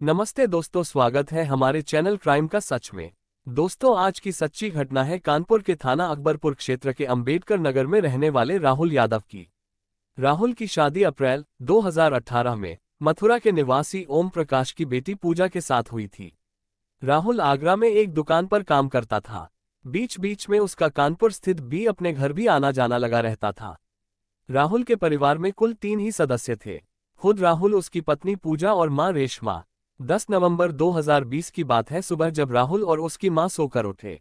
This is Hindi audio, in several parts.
नमस्ते दोस्तों, स्वागत है हमारे चैनल क्राइम का सच में। दोस्तों, आज की सच्ची घटना है कानपुर के थाना अकबरपुर क्षेत्र के अंबेडकर नगर में रहने वाले राहुल यादव की। राहुल की शादी अप्रैल 2018 में मथुरा के निवासी ओम प्रकाश की बेटी पूजा के साथ हुई थी। राहुल आगरा में एक दुकान पर काम करता था। बीच बीच में उसका कानपुर स्थित बी अपने घर भी आना जाना लगा रहता था। राहुल के परिवार में कुल 3 ही सदस्य थे। खुद राहुल, उसकी पत्नी पूजा और मां रेशमा। 10 नवंबर 2020 की बात है। सुबह जब राहुल और उसकी मां सोकर उठे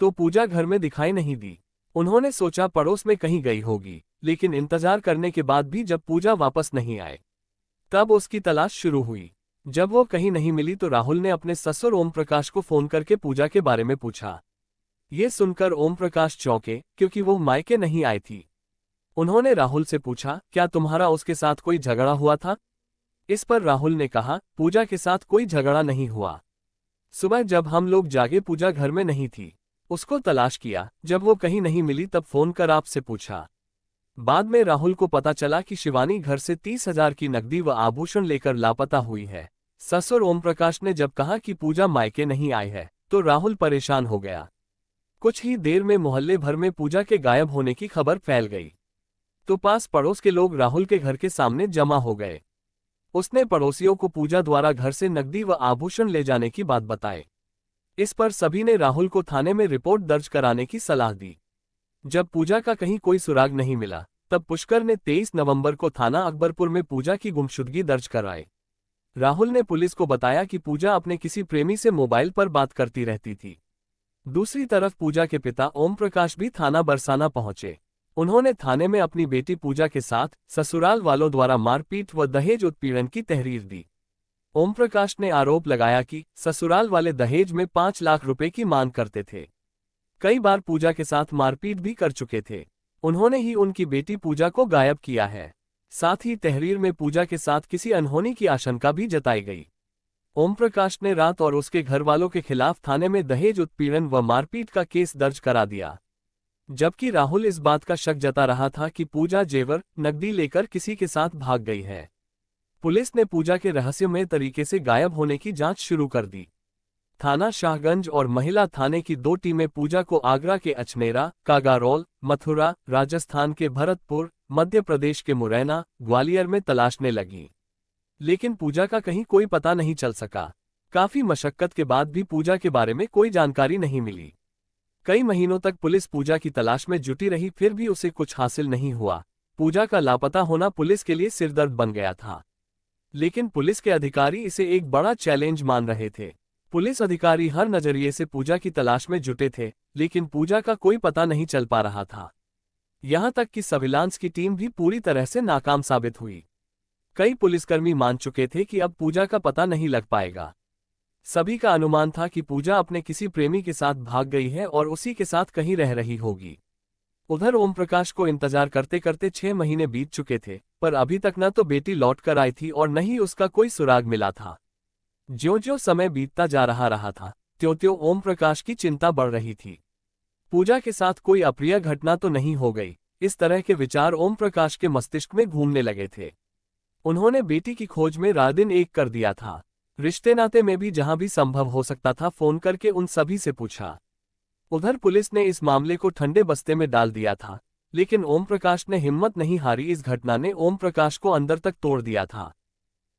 तो पूजा घर में दिखाई नहीं दी। उन्होंने सोचा पड़ोस में कहीं गई होगी, लेकिन इंतजार करने के बाद भी जब पूजा वापस नहीं आए तब उसकी तलाश शुरू हुई। जब वो कहीं नहीं मिली तो राहुल ने अपने ससुर ओम प्रकाश को फोन करके पूजा के बारे में पूछा। ये सुनकर ओम प्रकाश चौंके, क्योंकि वो मायके नहीं आई थी। उन्होंने राहुल से पूछा, क्या तुम्हारा उसके साथ कोई झगड़ा हुआ था? इस पर राहुल ने कहा, पूजा के साथ कोई झगड़ा नहीं हुआ। सुबह जब हम लोग जागे पूजा घर में नहीं थी। उसको तलाश किया, जब वो कहीं नहीं मिली तब फोन कर आपसे पूछा। बाद में राहुल को पता चला कि शिवानी घर से 30,000 की नकदी व आभूषण लेकर लापता हुई है। ससुर ओम प्रकाश ने जब कहा कि पूजा मायके नहीं आई है तो राहुल परेशान हो गया। कुछ ही देर में मोहल्ले भर में पूजा के गायब होने की खबर फैल गई तो पास पड़ोस के लोग राहुल के घर के सामने जमा हो गए। उसने पड़ोसियों को पूजा द्वारा घर से नकदी व आभूषण ले जाने की बात बताई। इस पर सभी ने राहुल को थाने में रिपोर्ट दर्ज कराने की सलाह दी। जब पूजा का कहीं कोई सुराग नहीं मिला तब पुष्कर ने 23 नवंबर को थाना अकबरपुर में पूजा की गुमशुदगी दर्ज कराई। राहुल ने पुलिस को बताया कि पूजा अपने किसी प्रेमी से मोबाइल पर बात करती रहती थी। दूसरी तरफ पूजा के पिता ओम प्रकाश भी थाना बरसाना पहुंचे। उन्होंने थाने में अपनी बेटी पूजा के साथ ससुराल वालों द्वारा मारपीट व दहेज उत्पीड़न की तहरीर दी। ओम प्रकाश ने आरोप लगाया कि ससुराल वाले दहेज में 5 लाख रुपए की मांग करते थे। कई बार पूजा के साथ मारपीट भी कर चुके थे। उन्होंने ही उनकी बेटी पूजा को गायब किया है। साथ ही तहरीर में पूजा के साथ किसी अनहोनी की आशंका भी जताई गई। ओम प्रकाश ने रात और उसके घर वालों के खिलाफ थाने में दहेज उत्पीड़न व मारपीट का केस दर्ज करा दिया। जबकि राहुल इस बात का शक जता रहा था कि पूजा जेवर नकदी लेकर किसी के साथ भाग गई है। पुलिस ने पूजा के रहस्यमय तरीके से गायब होने की जांच शुरू कर दी। थाना शाहगंज और महिला थाने की 2 टीमें पूजा को आगरा के अचनेरा, कागारोल, मथुरा, राजस्थान के भरतपुर, मध्य प्रदेश के मुरैना, ग्वालियर में तलाशने लगीं। लेकिन पूजा का कहीं कोई पता नहीं चल सका। काफी मशक्कत के बाद भी पूजा के बारे में कोई जानकारी नहीं मिली। कई महीनों तक पुलिस पूजा की तलाश में जुटी रही, फिर भी उसे कुछ हासिल नहीं हुआ। पूजा का लापता होना पुलिस के लिए सिरदर्द बन गया था, लेकिन पुलिस के अधिकारी इसे एक बड़ा चैलेंज मान रहे थे। पुलिस अधिकारी हर नजरिए से पूजा की तलाश में जुटे थे, लेकिन पूजा का कोई पता नहीं चल पा रहा था। यहां तक कि सर्विलांस की टीम भी पूरी तरह से नाकाम साबित हुई। कई पुलिसकर्मी मान चुके थे कि अब पूजा का पता नहीं लग पाएगा। सभी का अनुमान था कि पूजा अपने किसी प्रेमी के साथ भाग गई है और उसी के साथ कहीं रह रही होगी। उधर ओम प्रकाश को इंतजार करते करते 6 महीने बीत चुके थे, पर अभी तक न तो बेटी लौट कर आई थी और न ही उसका कोई सुराग मिला था। ज्यों-ज्यों समय बीतता जा रहा था, त्यों-त्यों ओम प्रकाश की चिंता बढ़ रही थी। पूजा के साथ कोई अप्रिय घटना तो नहीं हो गई, इस तरह के विचार ओम प्रकाश के मस्तिष्क में घूमने लगे थे। उन्होंने बेटी की खोज में रात दिन एक कर दिया था। रिश्ते नाते में भी जहां भी संभव हो सकता था फोन करके उन सभी से पूछा। उधर पुलिस ने इस मामले को ठंडे बस्ते में डाल दिया था, लेकिन ओम प्रकाश ने हिम्मत नहीं हारी। इस घटना ने ओम प्रकाश को अंदर तक तोड़ दिया था।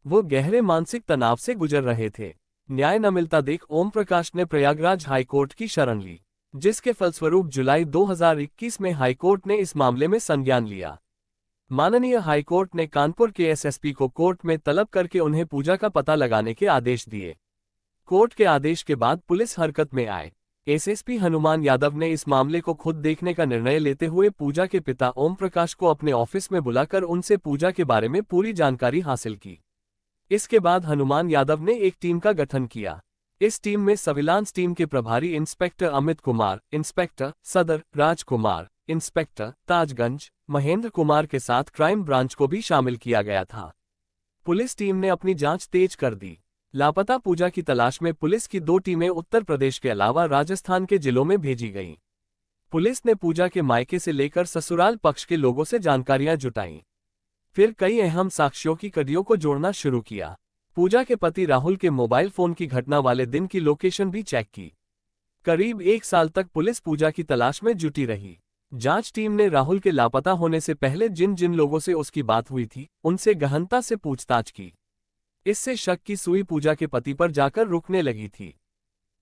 वो गहरे मानसिक तनाव से गुजर रहे थे। न्याय न मिलता देख ओम प्रकाश ने प्रयागराज हाईकोर्ट की शरण ली, जिसके फलस्वरूप जुलाई 2021 में हाईकोर्ट ने इस मामले में संज्ञान लिया। माननीय हाईकोर्ट ने कानपुर के एसएसपी को कोर्ट में तलब करके उन्हें पूजा का पता लगाने के आदेश दिए। कोर्ट के आदेश के बाद पुलिस हरकत में आए। एसएसपी हनुमान यादव ने इस मामले को खुद देखने का निर्णय लेते हुए पूजा के पिता ओम प्रकाश को अपने ऑफिस में बुलाकर उनसे पूजा के बारे में पूरी जानकारी हासिल की। इसके बाद हनुमान यादव ने एक टीम का गठन किया। इस टीम में सर्विलांस टीम के प्रभारी इंस्पेक्टर अमित कुमार, इंस्पेक्टर सदर राजकुमार, इंस्पेक्टर ताजगंज महेंद्र कुमार के साथ क्राइम ब्रांच को भी शामिल किया गया था। पुलिस टीम ने अपनी जांच तेज कर दी। लापता पूजा की तलाश में पुलिस की 2 टीमें उत्तर प्रदेश के अलावा राजस्थान के जिलों में भेजी गईं। पुलिस ने पूजा के मायके से लेकर ससुराल पक्ष के लोगों से जानकारियां जुटाईं। फिर कई अहम साक्ष्यों की कड़ियों को जोड़ना शुरू किया। पूजा के पति राहुल के मोबाइल फोन की घटना वाले दिन की लोकेशन भी चेक की। करीब 1 साल तक पुलिस पूजा की तलाश में जुटी रही। जांच टीम ने राहुल के लापता होने से पहले जिन जिन लोगों से उसकी बात हुई थी, उनसे गहनता से पूछताछ की। इससे शक की सुई पूजा के पति पर जाकर रुकने लगी थी।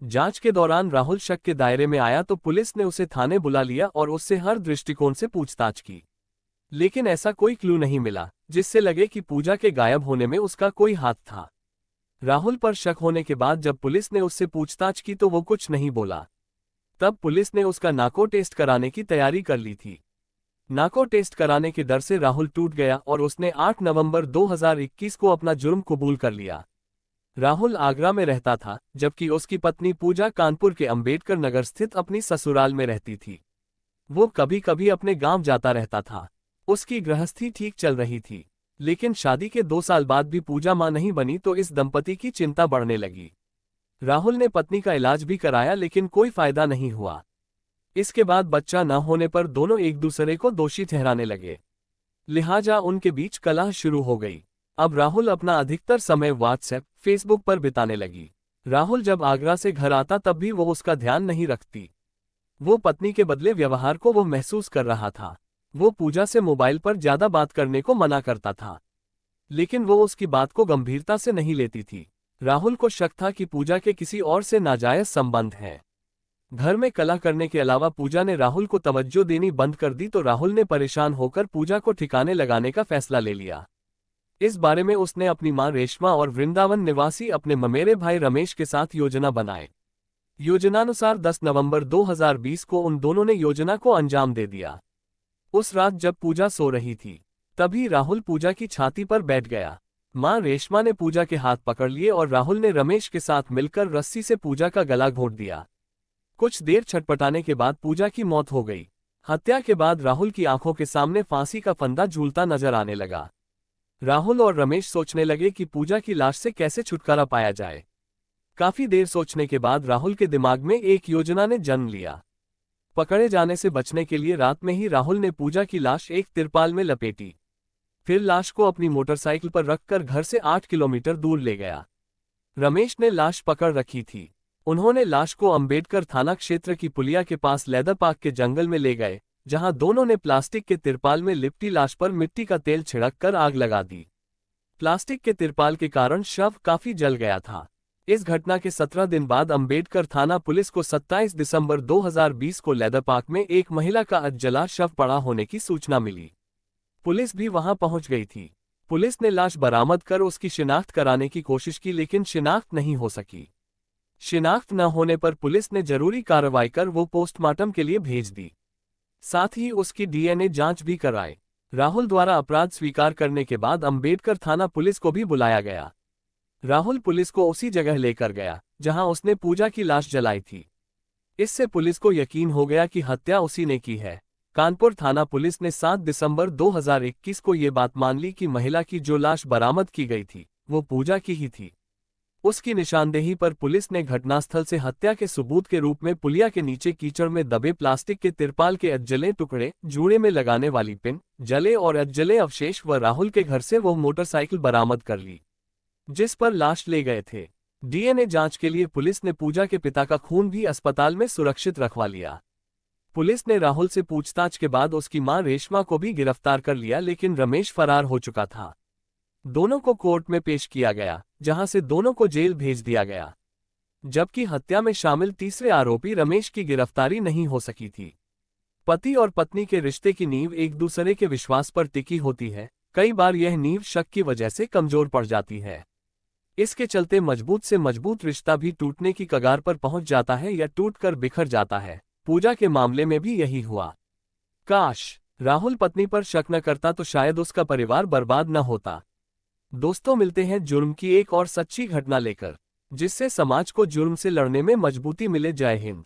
जांच के दौरान राहुल शक के दायरे में आया तो पुलिस ने उसे थाने बुला लिया और उससे हर दृष्टिकोण से पूछताछ की। लेकिन ऐसा कोई क्लू नहीं मिला जिससे लगे कि पूजा के गायब होने में उसका कोई हाथ था। राहुल पर शक होने के बाद जब पुलिस ने उससे पूछताछ की तो वो कुछ नहीं बोला। तब पुलिस ने उसका नाको टेस्ट कराने की तैयारी कर ली थी। नाको टेस्ट कराने के डर से राहुल टूट गया और उसने 8 नवंबर 2021 को अपना जुर्म कबूल कर लिया। राहुल आगरा में रहता था, जबकि उसकी पत्नी पूजा कानपुर के अंबेडकर नगर स्थित अपनी ससुराल में रहती थी। वो कभी कभी अपने गांव जाता रहता था। उसकी गृहस्थी ठीक चल रही थी, लेकिन शादी के 2 साल बाद भी पूजा मां नहीं बनी तो इस दंपति की चिंता बढ़ने लगी। राहुल ने पत्नी का इलाज भी कराया लेकिन कोई फायदा नहीं हुआ। इसके बाद बच्चा न होने पर दोनों एक दूसरे को दोषी ठहराने लगे। लिहाजा उनके बीच कलह शुरू हो गई। अब राहुल अपना अधिकतर समय व्हाट्सएप, फेसबुक पर बिताने लगी। राहुल जब आगरा से घर आता तब भी वो उसका ध्यान नहीं रखती। वो पत्नी के बदले व्यवहार को वो महसूस कर रहा था। वो पूजा से मोबाइल पर ज्यादा बात करने को मना करता था, लेकिन वो उसकी बात को गंभीरता से नहीं लेती थी। राहुल को शक था कि पूजा के किसी और से नाजायज संबंध हैं। घर में कलह करने के अलावा पूजा ने राहुल को तवज्जो देनी बंद कर दी तो राहुल ने परेशान होकर पूजा को ठिकाने लगाने का फैसला ले लिया। इस बारे में उसने अपनी मां रेशमा और वृंदावन निवासी अपने ममेरे भाई रमेश के साथ योजना बनाई। योजनानुसार 10 नवंबर 2020 को उन दोनों ने योजना को अंजाम दे दिया। उस रात जब पूजा सो रही थी, तभी राहुल पूजा की छाती पर बैठ गया। मां रेशमा ने पूजा के हाथ पकड़ लिए और राहुल ने रमेश के साथ मिलकर रस्सी से पूजा का गला घोंट दिया। कुछ देर छटपटाने के बाद पूजा की मौत हो गई। हत्या के बाद राहुल की आंखों के सामने फांसी का फंदा झूलता नजर आने लगा। राहुल और रमेश सोचने लगे कि पूजा की लाश से कैसे छुटकारा पाया जाए। काफी देर सोचने के बाद राहुल के दिमाग में एक योजना ने जन्म लिया। पकड़े जाने से बचने के लिए रात में ही राहुल ने पूजा की लाश एक तिरपाल में लपेटी। फिर लाश को अपनी मोटरसाइकिल पर रखकर घर से 8 किलोमीटर दूर ले गया। रमेश ने लाश पकड़ रखी थी। उन्होंने लाश को अंबेडकर थाना क्षेत्र की पुलिया के पास लेदर पार्क के जंगल में ले गए, जहां दोनों ने प्लास्टिक के तिरपाल में लिपटी लाश पर मिट्टी का तेल छिड़क कर आग लगा दी। प्लास्टिक के तिरपाल के कारण शव काफी जल गया था। इस घटना के 17 दिन बाद अंबेडकर थाना पुलिस को 27 दिसंबर 2020 को लेदर पार्क में एक महिला का अधजला शव पड़ा होने की सूचना मिली। पुलिस भी वहां पहुंच गई थी। पुलिस ने लाश बरामद कर उसकी शिनाख्त कराने की कोशिश की, लेकिन शिनाख्त नहीं हो सकी। शिनाख्त न होने पर पुलिस ने जरूरी कार्रवाई कर वो पोस्टमार्टम के लिए भेज दी। साथ ही उसकी डीएनए जांच भी कराई। राहुल द्वारा अपराध स्वीकार करने के बाद अंबेडकर थाना पुलिस को भी बुलाया गया। राहुल पुलिस को उसी जगह लेकर गया जहां उसने पूजा की लाश जलाई थी। इससे पुलिस को यकीन हो गया कि हत्या उसी ने की है। कानपुर थाना पुलिस ने 7 दिसंबर 2021 को ये बात मान ली कि महिला की जो लाश बरामद की गई थी वो पूजा की ही थी। उसकी निशानदेही पर पुलिस ने घटनास्थल से हत्या के सबूत के रूप में पुलिया के नीचे कीचड़ में दबे प्लास्टिक के तिरपाल के अधजले टुकड़े, जूड़े में लगाने वाली पिन, जले और अधजले अवशेष व राहुल के घर से वो मोटरसाइकिल बरामद कर ली जिस पर लाश ले गए थे। डीएनए जांच के लिए पुलिस ने पूजा के पिता का खून भी अस्पताल में सुरक्षित रखवा लिया। पुलिस ने राहुल से पूछताछ के बाद उसकी मां रेशमा को भी गिरफ्तार कर लिया, लेकिन रमेश फरार हो चुका था। दोनों को कोर्ट में पेश किया गया, जहां से दोनों को जेल भेज दिया गया, जबकि हत्या में शामिल तीसरे आरोपी रमेश की गिरफ्तारी नहीं हो सकी थी। पति और पत्नी के रिश्ते की नींव एक दूसरे के विश्वास पर टिकी होती है। कई बार यह नींव शक की वजह से कमजोर पड़ जाती है। इसके चलते मजबूत से मजबूत रिश्ता भी टूटने की कगार पर पहुंच जाता है या टूटकर बिखर जाता है। पूजा के मामले में भी यही हुआ। काश राहुल पत्नी पर शक न करता तो शायद उसका परिवार बर्बाद न होता। दोस्तों, मिलते हैं जुर्म की एक और सच्ची घटना लेकर, जिससे समाज को जुर्म से लड़ने में मजबूती मिले। जय हिंद।